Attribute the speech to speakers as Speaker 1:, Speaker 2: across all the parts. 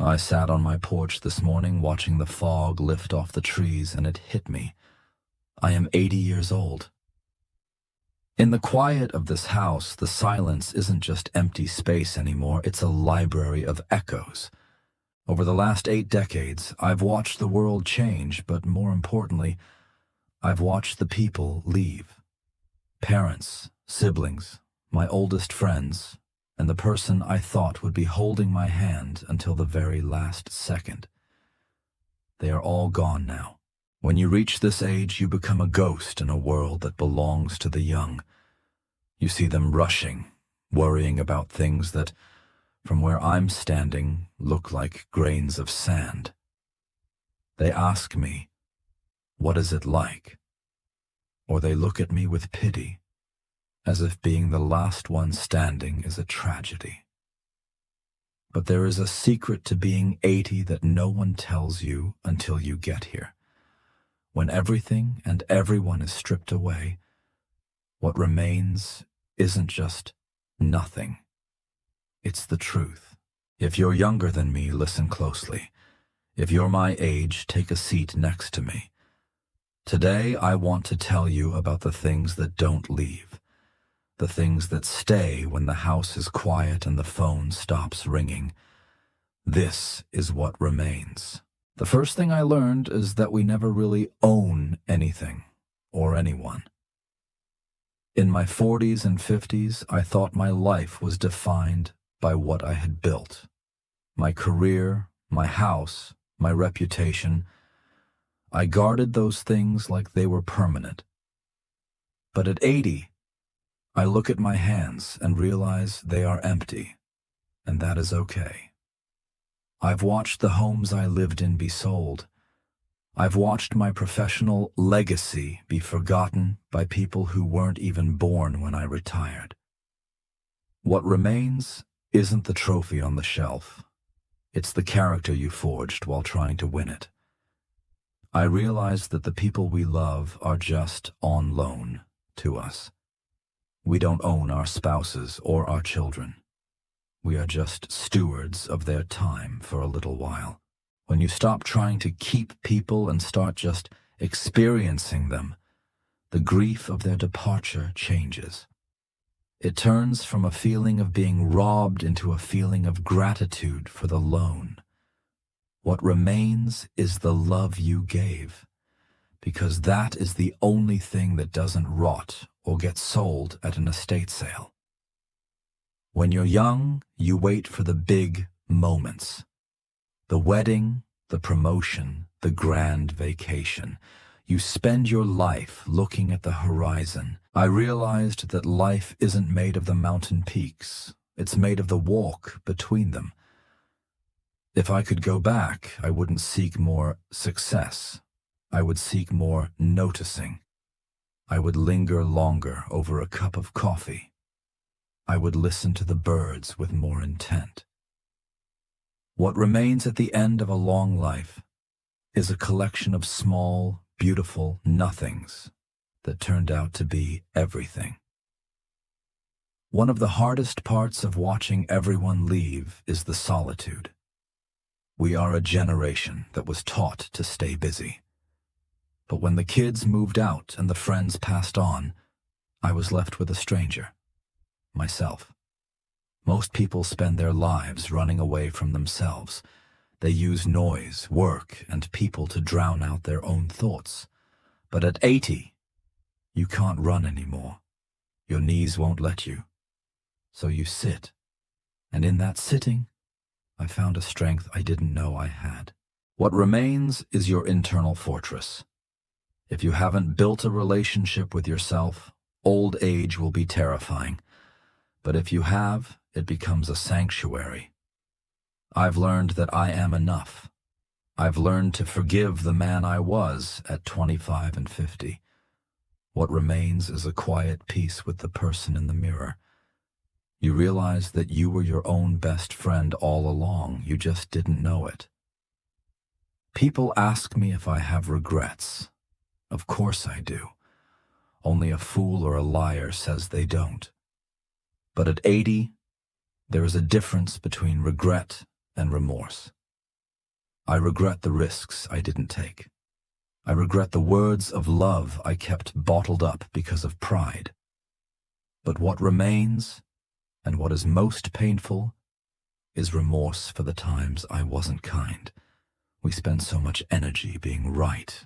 Speaker 1: I sat on my porch this morning watching the fog lift off the trees, and it hit me. I am 80 years old. In the quiet of this house, the silence isn't just empty space anymore, it's a library of echoes. Over the last 8 decades, I've watched the world change, but more importantly, I've watched the people leave. Parents, siblings, my oldest friends, and the person I thought would be holding my hand until the very last second. They are all gone now. When you reach this age, you become a ghost in a world that belongs to the young. You see them rushing, worrying about things that, from where I'm standing, look like grains of sand. They ask me, "What is it like?" Or they look at me with pity, as if being the last one standing is a tragedy. But there is a secret to being 80 that no one tells you until you get here. When everything and everyone is stripped away, what remains isn't just nothing. It's the truth. If you're younger than me, listen closely. If you're my age, take a seat next to me. Today, I want to tell you about the things that don't leave, the things that stay when the house is quiet and the phone stops ringing. This is what remains. The first thing I learned is that we never really own anything or anyone. In my 40s and 50s, I thought my life was defined by what I had built. My career, my house, my reputation. I guarded those things like they were permanent. But at 80, I look at my hands and realize they are empty, and that is okay. I've watched the homes I lived in be sold. I've watched my professional legacy be forgotten by people who weren't even born when I retired. What remains isn't the trophy on the shelf. It's the character you forged while trying to win it. I realize that the people we love are just on loan to us. We don't own our spouses or our children. We are just stewards of their time for a little while. When you stop trying to keep people and start just experiencing them, the grief of their departure changes. It turns from a feeling of being robbed into a feeling of gratitude for the loan. What remains is the love you gave, because that is the only thing that doesn't rot or get sold at an estate sale. When you're young, you wait for the big moments. The wedding, the promotion, the grand vacation. You spend your life looking at the horizon. I realized that life isn't made of the mountain peaks. It's made of the walk between them. If I could go back, I wouldn't seek more success. I would seek more noticing. I would linger longer over a cup of coffee. I would listen to the birds with more intent. What remains at the end of a long life is a collection of small, beautiful nothings that turned out to be everything. One of the hardest parts of watching everyone leave is the solitude. We are a generation that was taught to stay busy. But when the kids moved out and the friends passed on, I was left with a stranger, myself. Most people spend their lives running away from themselves. They use noise, work, and people to drown out their own thoughts. But at 80, you can't run anymore. Your knees won't let you. So you sit. And in that sitting, I found a strength I didn't know I had. What remains is your internal fortress. If you haven't built a relationship with yourself, old age will be terrifying. But if you have, it becomes a sanctuary. I've learned that I am enough. I've learned to forgive the man I was at 25 and 50. What remains is a quiet peace with the person in the mirror. You realize that you were your own best friend all along. You just didn't know it. People ask me if I have regrets. Of course I do. Only a fool or a liar says they don't. But at 80, there is a difference between regret and remorse. I regret the risks I didn't take. I regret the words of love I kept bottled up because of pride. But what remains, and what is most painful, is remorse for the times I wasn't kind. We spend so much energy being right.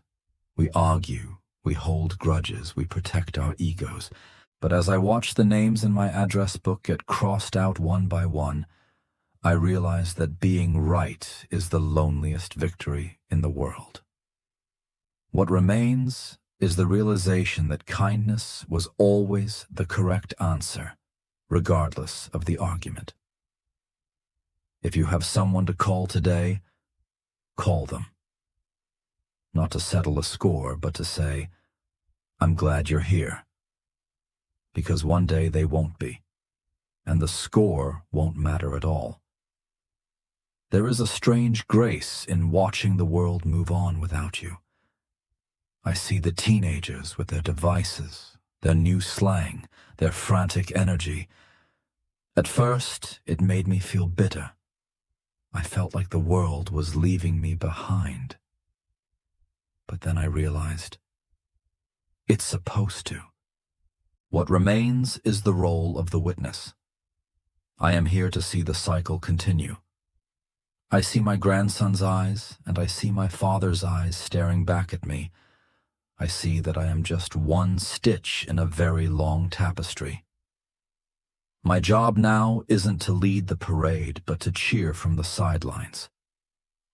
Speaker 1: We argue, we hold grudges, we protect our egos. But as I watch the names in my address book get crossed out one by one, I realize that being right is the loneliest victory in the world. What remains is the realization that kindness was always the correct answer, regardless of the argument. If you have someone to call today, call them. Not to settle a score, but to say, I'm glad you're here. Because one day they won't be, and the score won't matter at all. There is a strange grace in watching the world move on without you. I see the teenagers with their devices, their new slang, their frantic energy. At first, it made me feel bitter. I felt like the world was leaving me behind. But then I realized, it's supposed to. What remains is the role of the witness. I am here to see the cycle continue. I see my grandson's eyes, and I see my father's eyes staring back at me. I see that I am just one stitch in a very long tapestry. My job now isn't to lead the parade, but to cheer from the sidelines.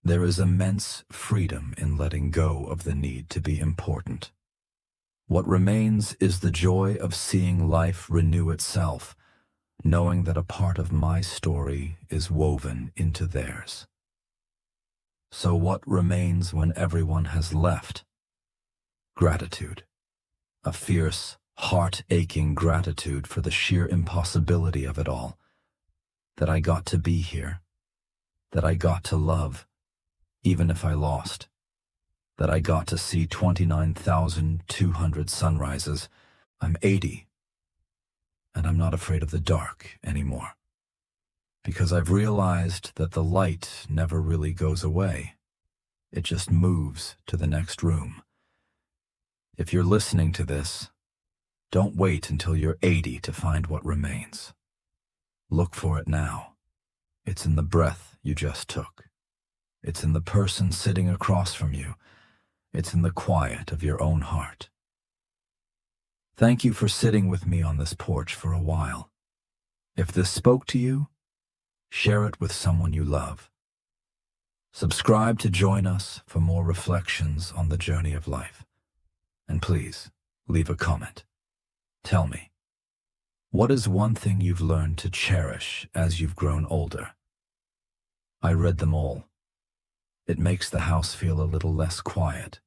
Speaker 1: There is immense freedom in letting go of the need to be important. What remains is the joy of seeing life renew itself, knowing that a part of my story is woven into theirs. So what remains when everyone has left? Gratitude. A fierce, heart-aching gratitude for the sheer impossibility of it all. That I got to be here. That I got to love, even if I lost. That I got to see 29,200 sunrises. I'm 80, and I'm not afraid of the dark anymore. Because I've realized that the light never really goes away. It just moves to the next room. If you're listening to this, don't wait until you're 80 to find what remains. Look for it now. It's in the breath you just took. It's in the person sitting across from you. It's in the quiet of your own heart. Thank you for sitting with me on this porch for a while. If this spoke to you, share it with someone you love. Subscribe to join us for more reflections on the journey of life. And please, leave a comment. Tell me, what is one thing you've learned to cherish as you've grown older? I read them all. It makes the house feel a little less quiet.